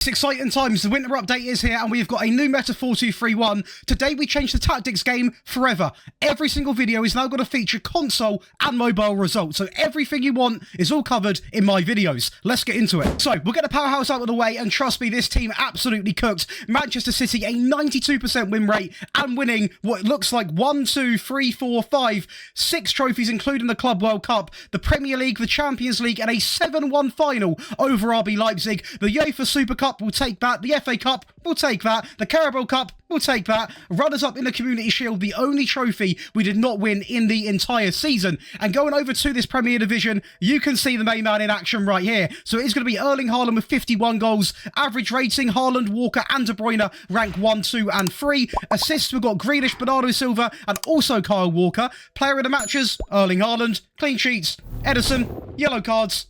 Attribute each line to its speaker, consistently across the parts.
Speaker 1: It's exciting times. The winter update is here and we've got a new meta 4-2-3-1. Today we changed the tactics game forever. Every single video is now going to feature console and mobile results. So everything you want is all covered in my videos. Let's get into it. So we'll get the powerhouse out of the way and trust me, this team absolutely cooked. Manchester City a 92% win rate and winning what looks like 1, 2, 3, 4, 5, 6 trophies including the Club World Cup, the Premier League, the Champions League and a 7-1 final over RB Leipzig. The UEFA Super Cup will take that. The FA Cup will take that. The Carabao Cup will take that. Runners-up in the Community Shield, the only trophy we did not win in the entire season. And going over to this Premier Division, you can see the main man in action right here. So it is going to be Erling Haaland with 51 goals. Average rating, Haaland, Walker and De Bruyne rank 1, 2 and 3. Assists, we've got Grealish, Bernardo Silva and also Kyle Walker. Player of the matches, Erling Haaland. Clean sheets, Ederson. Yellow cards,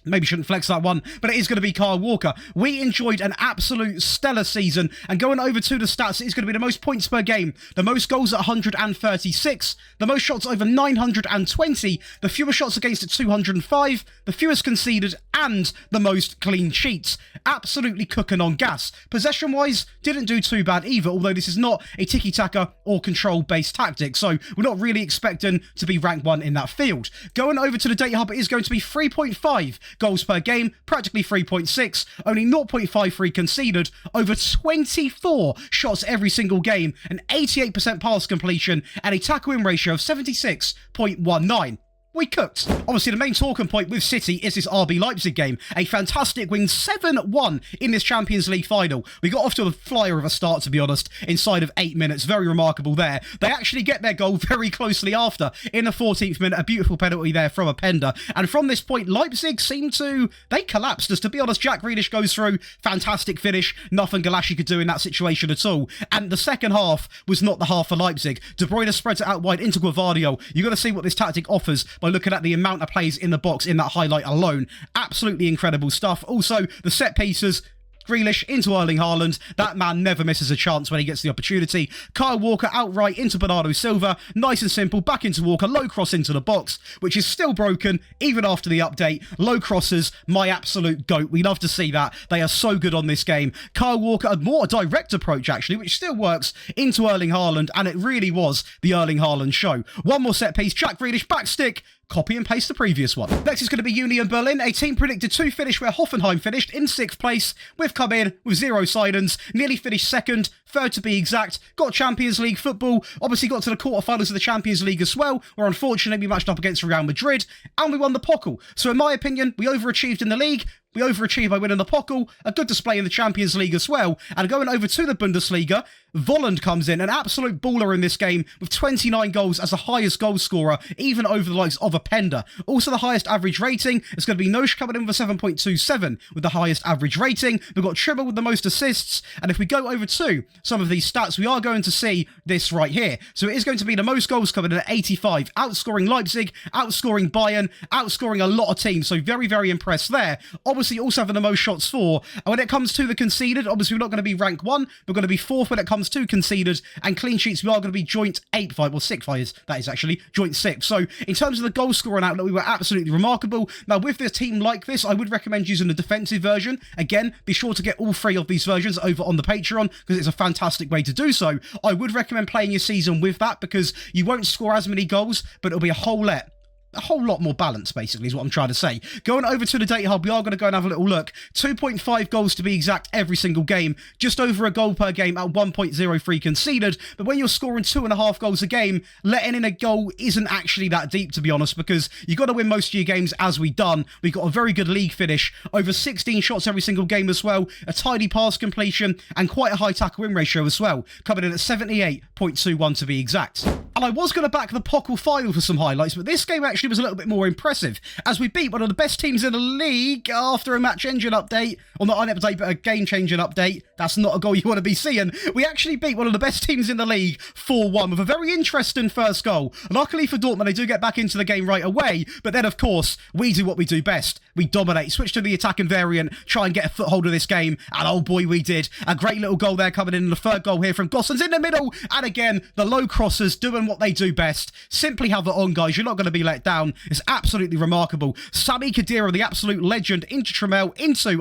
Speaker 1: maybe shouldn't flex that one, but it is going to be Kyle Walker. We enjoyed an absolute stellar season, and going over to the stats, it is going to be the most points per game, the most goals at 136, the most shots over 920, the fewest shots against at 205, the fewest conceded, and the most clean sheets. Absolutely cooking on gas. Possession-wise, didn't do too bad either, although this is not a tiki-taka or control-based tactic, so we're not really expecting to be rank 1 in that field. Going over to the data hub, it is going to be 3.5 goals per game, practically 3.6, only 0.53 conceded, over 24 shots every single game, an 88% pass completion, and a tackle win ratio of 76.19. We cooked. Obviously, the main talking point with City is this RB Leipzig game. A fantastic win, 7-1 in this Champions League final. We got off to a flyer of a start, to be honest, inside of 8 minutes. Very remarkable there. They actually get their goal very closely after. In the 14th minute, a beautiful penalty there from Openda. And from this point, Leipzig seemed to... They collapsed us. To be honest, Jack Grealish goes through. Fantastic finish. Nothing Galashi could do in that situation at all. And the second half was not the half for Leipzig. De Bruyne spreads it out wide into Guevardio. You've got to see what this tactic offers by looking at the amount of plays in the box in that highlight alone. Absolutely incredible stuff. Also, the set pieces, Grealish into Erling Haaland. That man never misses a chance when he gets the opportunity. Kyle Walker outright into Bernardo Silva. Nice and simple. Back into Walker. Low cross into the box, which is still broken even after the update. Low crosses, my absolute goat. We love to see that. They are so good on this game. Kyle Walker, a more direct approach actually, which still works, into Erling Haaland, and it really was the Erling Haaland show. One more set piece. Jack Grealish, back stick. Copy and paste the previous one. Next is going to be Union Berlin, a team predicted to finish where Hoffenheim finished in 6th place. We've come in with 0 signings, nearly finished 2nd, 3rd to be exact, got Champions League football, obviously got to the quarterfinals of the Champions League as well, where unfortunately we matched up against Real Madrid, and we won the Pokal. So in my opinion, we overachieved in the league. We overachieved by winning the Pokal, a good display in the Champions League as well. And going over to the Bundesliga, Volland comes in, an absolute baller in this game with 29 goals as the highest goal scorer, even over the likes of Openda. Also the highest average rating. It's going to be Nosh coming in with a 7.27 with the highest average rating. We've got Tribble with the most assists. And if we go over to some of these stats, we are going to see this right here. So it is going to be the most goals coming in at 85, outscoring Leipzig, outscoring Bayern, outscoring a lot of teams. So very, very impressed there. Obviously also having the most shots for. And when it comes to the conceded, obviously we're not going to be rank 1. We're going to be 4th when it comes to conceded, and clean sheets we are going to be joint 8th, well 6th that is actually joint 6th. So in terms of the goal scoring outlet, we were absolutely remarkable. Now with this team like this, I would recommend using the defensive version. Again, be sure to get all 3 of these versions over on the Patreon because it's a fantastic way to do so. I would recommend playing your season with that because you won't score as many goals, but it'll be a whole lot more balance, basically, is what I'm trying to say. Going over to the data hub, we are going to go and have a little look. 2.5 goals to be exact every single game. Just over a goal per game at 1.03 conceded. But when you're scoring 2.5 goals a game, letting in a goal isn't actually that deep, to be honest, because you've got to win most of your games as we've done. We've got a very good league finish. Over 16 shots every single game as well. A tidy pass completion and quite a high tackle win ratio as well. Coming in at 78.21 to be exact. And I was going to back the Pokal final for some highlights, but this game actually was a little bit more impressive, as we beat one of the best teams in the league after a match engine update, or not an update, but a game changing update. That's not a goal you want to be seeing. We actually beat one of the best teams in the league 4-1 with a very interesting first goal. Luckily for Dortmund, they do get back into the game right away, but then of course, we do what we do best. we dominate. Switch to the attacking variant, try and get a foothold of this game, and oh boy, we did. A great little goal there coming in, the third goal here from Gossens in the middle, and again, the low crossers doing what they do best. Simply have it on, guys. You're not going to be let down. It's absolutely remarkable. Sami Khedira, the absolute legend, into Trammell,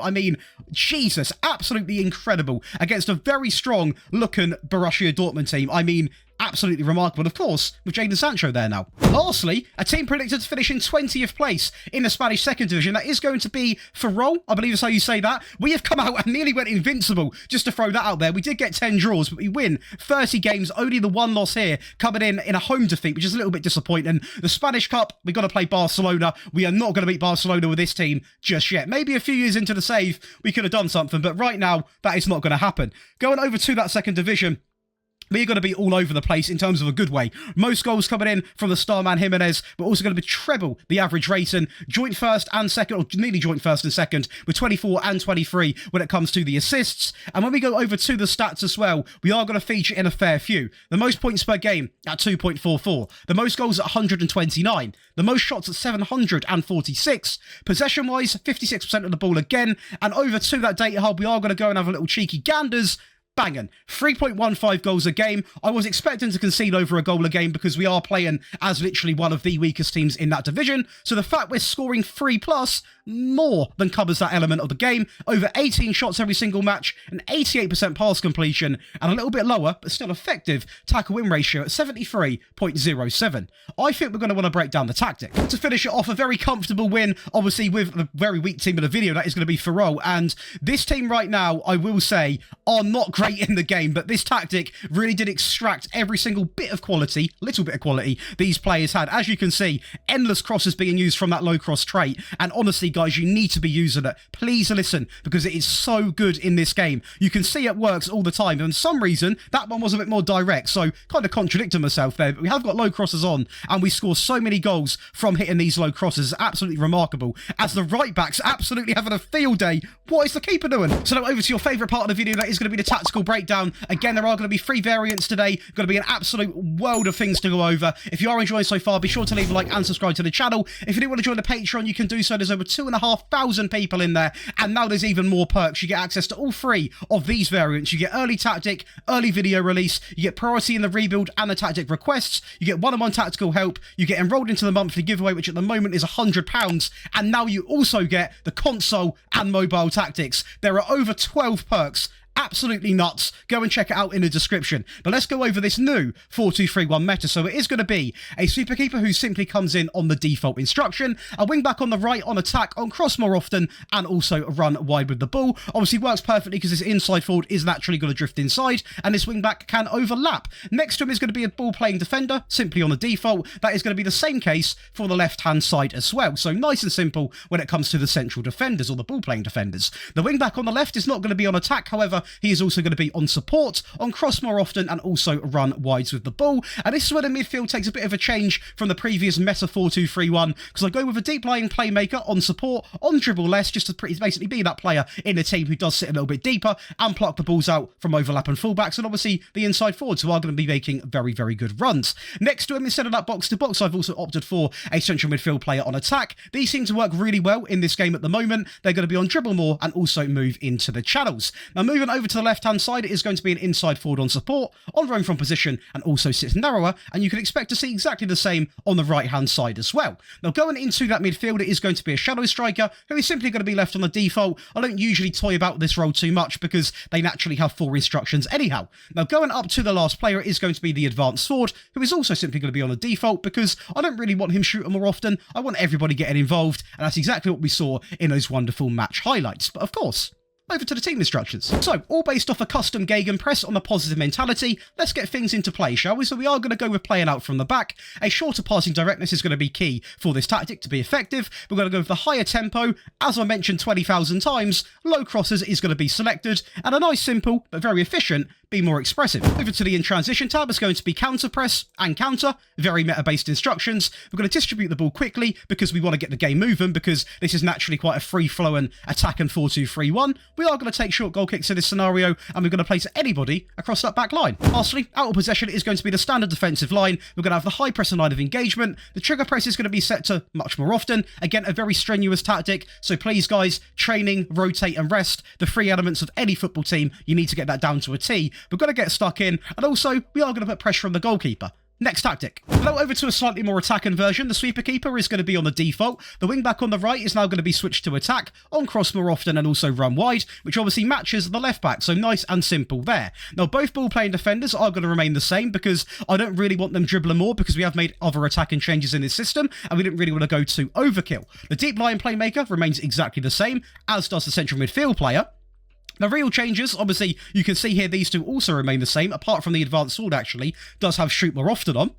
Speaker 1: I mean, Jesus, absolutely incredible against a very strong-looking Borussia Dortmund team. I mean, absolutely remarkable, of course, with Jadon Sancho there now. Lastly, a team predicted to finish in 20th place in the Spanish second division. That is going to be Ferrol, I believe is how you say that. We have come out and nearly went invincible, just to throw that out there. We did get 10 draws, but we win 30 games, only the one loss here, coming in a home defeat, which is a little bit disappointing. The Spanish Cup, we've got to play Barcelona. We are not going to beat Barcelona with this team just yet. Maybe a few years into the save, we could have done something, but right now, that is not going to happen. Going over to that second division, we're going to be all over the place in terms of a good way. Most goals coming in from the star man Jimenez. We're also going to be treble the average rating. Joint first and second, or nearly joint first and second, with 24 and 23 when it comes to the assists. And when we go over to the stats as well, we are going to feature in a fair few. The most points per game at 2.44. The most goals at 129. The most shots at 746. Possession-wise, 56% of the ball again. And over to that data hub, we are going to go and have a little cheeky ganders. Banging. 3.15 goals a game. I was expecting to concede over a goal a game because we are playing as literally one of the weakest teams in that division. So the fact we're scoring 3+ more than covers that element of the game. Over 18 shots every single match, an 88% pass completion, and a little bit lower, but still effective, tackle-win ratio at 73.07. I think we're going to want to break down the tactic. To finish it off, a very comfortable win, obviously with the very weak team of the video, that is going to be Ferrol. And this team right now, I will say, are not great in the game, but this tactic really did extract every single bit of quality, little bit of quality, these players had. As you can see, endless crosses being used from that low cross trait, and honestly, guys, you need to be using it. Please listen, because it is so good in this game. You can see it works all the time, and for some reason, that one was a bit more direct, so kind of contradicting myself there, but we have got low crosses on, and we score so many goals from hitting these low crosses. It's absolutely remarkable, as the right-backs absolutely having a field day. What is the keeper doing? So now over to your favourite part of the video, that is going to be the tactical breakdown. Again, there are going to be 3 variants today. Going to be an absolute world of things to go over. If you are enjoying so far, be sure to leave a like and subscribe to the channel. If you do want to join the Patreon, you can do so. There's over 2,500 people in there, and now there's even more perks. You get access to all 3 of these variants. You get early tactic, early video release, you get priority in the rebuild and the tactic requests, you get one-on-one tactical help, you get enrolled into the monthly giveaway, which at the moment is £100, and now you also get the console and mobile tactics. There are over 12 perks. Absolutely nuts. Go and check it out in the description. But let's go over this new 4-2-3-1 meta. So it is going to be a super keeper who simply comes in on the default instruction, a wing back on the right on attack, on cross more often, and also run wide with the ball. Obviously works perfectly because this inside forward is naturally going to drift inside, and this wing back can overlap. Next to him is going to be a ball playing defender, simply on the default. That is going to be the same case for the left hand side as well. So nice and simple when it comes to the central defenders or the ball playing defenders. The wing back on the left is not going to be on attack, however, he is also going to be on support, on cross more often, and also run wides with the ball. And this is where the midfield takes a bit of a change from the previous meta 4-2-3-1, because I go with a deep lying playmaker on support, on dribble less, just to basically be that player in the team who does sit a little bit deeper and pluck the balls out from overlapping fullbacks, and obviously the inside forwards who are going to be making very, very good runs. Next to him, instead of that box to box, I've also opted for a central midfield player on attack. These seem to work really well in this game at the moment. They're going to be on dribble more and also move into the channels. Now moving over to the left-hand side, it is going to be an inside forward on support, on roam from position, and also sits narrower, and you can expect to see exactly the same on the right-hand side as well. Now going into that midfield, it is going to be a shadow striker, who is simply going to be left on the default. I don't usually toy about this role too much because they naturally have 4 instructions anyhow. Now going up to the last player is going to be the advanced forward, who is also simply going to be on the default because I don't really want him shooting more often. I want everybody getting involved, and that's exactly what we saw in those wonderful match highlights. But of course, over to the team instructions. So, all based off a custom gegenpress on a positive mentality, let's get things into play, shall we? So we are going to go with playing out from the back. A shorter passing directness is going to be key for this tactic to be effective. We're going to go with the higher tempo. As I mentioned 20,000 times, low crosses is going to be selected, and a nice, simple, but very efficient, be more expressive. Over to the in transition tab, it's going to be counter press and counter, very meta-based instructions. We're going to distribute the ball quickly because we want to get the game moving, because this is naturally quite a free-flowing attack and 4-2-3-1. we are going to take short goal kicks in this scenario, and we're going to place anybody across that back line. Lastly, out of possession is going to be the standard defensive line. We're going to have the high press and line of engagement. The trigger press is going to be set to much more often. Again, a very strenuous tactic, so please guys, training, rotate and rest, the three elements of any football team, you need to get that down to a T. We're going to get stuck in, and also we are going to put pressure on the goalkeeper. Next tactic. Now over to a slightly more attacking version. The sweeper keeper is going to be on the default. The wing back on the right is now going to be switched to attack, on cross more often and also run wide, which obviously matches the left back, so nice and simple there. Now both ball playing defenders are going to remain the same because I don't really want them dribbling more because we have made other attacking changes in this system and we didn't really want to go to overkill. The deep line playmaker remains exactly the same, as does the central midfield player. The real changes, obviously, you can see here these two also remain the same, apart from the advanced sword actually does have shoot more often on.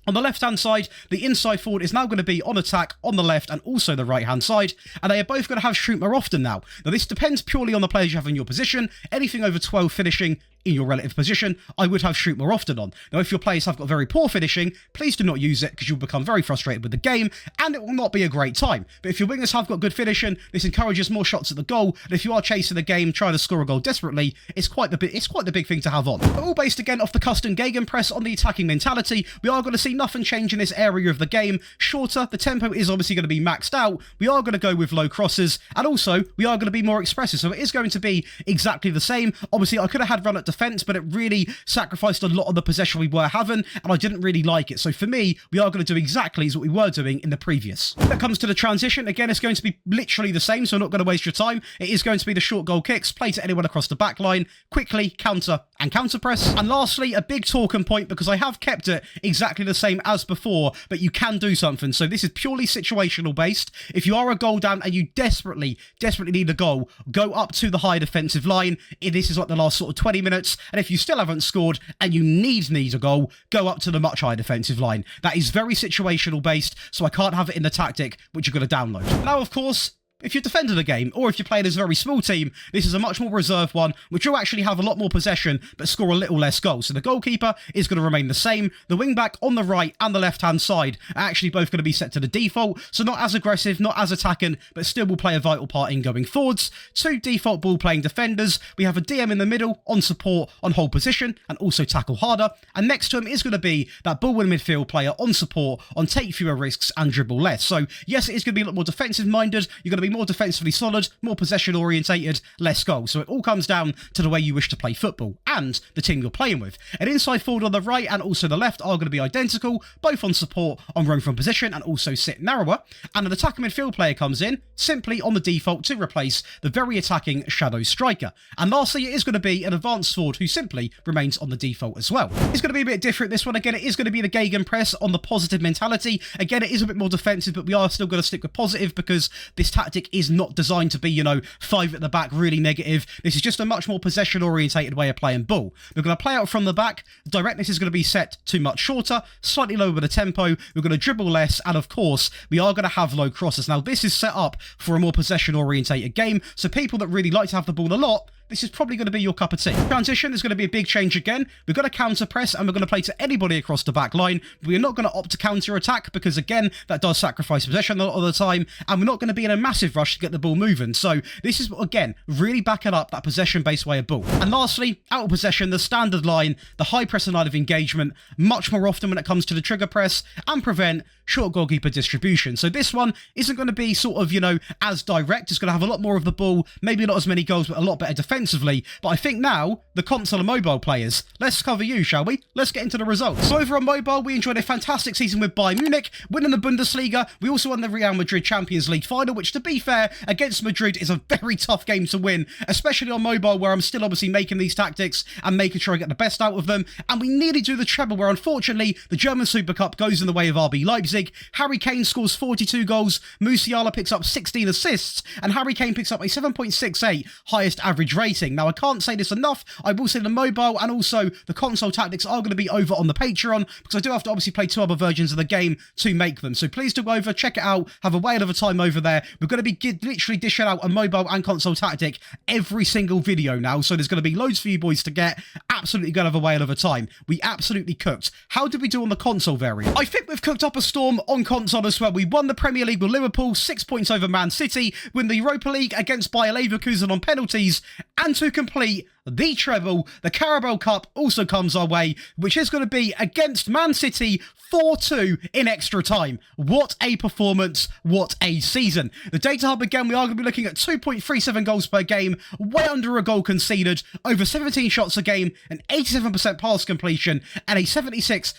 Speaker 1: On the left-hand side, the inside forward is now going to be on attack on the left and also the right-hand side, and they are both going to have shoot more often now. Now, this depends purely on the players you have in your position. Anything over 12 finishing in your relative position, I would have shoot more often on. Now, if your players have got very poor finishing, please do not use it because you'll become very frustrated with the game and it will not be a great time. But if your wingers have got good finishing, this encourages more shots at the goal, and if you are chasing the game, trying to score a goal desperately, it's quite the big thing to have on. But all based again off the custom gegenpress on the attacking mentality, we are going to see nothing change in this area of the game. Shorter, the tempo is obviously going to be maxed out. We are going to go with low crosses, and also we are going to be more expressive, so it is going to be exactly the same. Obviously, I could have had run at defence, but it really sacrificed a lot of the possession we were having, and I didn't really like it. So for me, we are going to do exactly as what we were doing in the previous. When it comes to the transition, again, it's going to be literally the same, so I'm not going to waste your time. It is going to be the short goal kicks, play to anyone across the back line, quickly, counter, and counter press. And lastly, a big talking point, because I have kept it exactly the same as before, but you can do something. So this is purely situational based. If you are a goal down and you desperately need a goal, go up to the high defensive line. This is like the last sort of 20 minutes. And if you still haven't scored and you need a goal, go up to the much higher defensive line. That is very situational based, so I can't have it in the tactic, which you're going to download. Now, of course, if you're defending a game, or if you're playing as a very small team, this is a much more reserved one, which will actually have a lot more possession, but score a little less goals. So the goalkeeper is going to remain the same. The wing-back on the right and the left-hand side are actually both going to be set to the default, so not as aggressive, not as attacking, but still will play a vital part in going forwards. Two default ball-playing defenders. We have a DM in the middle, on support, on hold position, and also tackle harder. And next to him is going to be that ball-winning midfield player on support, on take fewer risks, and dribble less. So yes, it is going to be a lot more defensive-minded. You're going to be more defensively solid, more possession orientated, less goals. So it all comes down to the way you wish to play football and the team you're playing with. An inside forward on the right and also the left are going to be identical, both on support, on roam from position, and also sit narrower. And an attacking midfield player comes in simply on the default to replace the very attacking shadow striker. And lastly, it is going to be an advanced forward who simply remains on the default as well. It's going to be a bit different this one. Again, it is going to be the gegenpress on the positive mentality. Again, it is a bit more defensive, but we are still going to stick with positive because this tactic is not designed to be, you know, 5 at the back, really negative. This is just a much more possession orientated way of playing ball. We're going to play out from the back. Directness is going to be set to much shorter, slightly lower with the tempo. We're going to dribble less, and of course, we are going to have low crosses. Now, this is set up for a more possession orientated game, so people that really like to have the ball a lot, this is probably going to be your cup of tea. Transition is going to be a big change again. We've got a counter press and we're going to play to anybody across the back line. We're not going to opt to counter attack because, again, that does sacrifice possession a lot of the time, and we're not going to be in a massive rush to get the ball moving. So this is, again, really backing up that possession-based way of ball. And lastly, out of possession, the standard line, the high press and line of engagement, much more often when it comes to the trigger press, and prevent short goalkeeper distribution. So this one isn't going to be sort of, you know, as direct. It's going to have a lot more of the ball, maybe not as many goals, but a lot better defensively. But I think now, the console and mobile players, let's cover you, shall we? Let's get into the results. So over on mobile, we enjoyed a fantastic season with Bayern Munich, winning the Bundesliga. We also won the Real Madrid Champions League final, which, to be fair, against Madrid is a very tough game to win, especially on mobile, where I'm still obviously making these tactics and making sure I get the best out of them. And we nearly do the treble, where unfortunately, the German Super Cup goes in the way of RB Leipzig. Harry Kane scores 42 goals, Musiala picks up 16 assists, and Harry Kane picks up a 7.68 highest average rating. Now, I can't say this enough. I will say the mobile and also the console tactics are going to be over on the Patreon, because I do have to obviously play 2 other versions of the game to make them. So please do go over, check it out, have a whale of a time over there. We're going to be literally dishing out a mobile and console tactic every single video now, so there's going to be loads for you boys to get. absolutely going to have a whale of a time. We absolutely cooked. How did we do on the console variant? I think we've cooked up a storm on console as well. We won the Premier League with Liverpool, 6 points over Man City, win the Europa League against Bayer Leverkusen on penalties, and to complete the treble, the Carabao Cup also comes our way, which is going to be against Man City 4-2 in extra time. What a performance, what a season. The Data Hub again, we are going to be looking at 2.37 goals per game, way under a goal conceded, over 17 shots a game, an 87% pass completion, and a 76%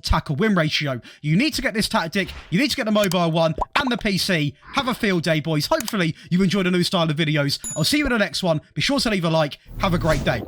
Speaker 1: tackle win ratio. You need to get this tactic, you need to get the mobile one and the PC. Have a field day, boys. Hopefully you enjoyed a new style of videos. I'll see you in the next one. Be sure to leave a like. Have a great day.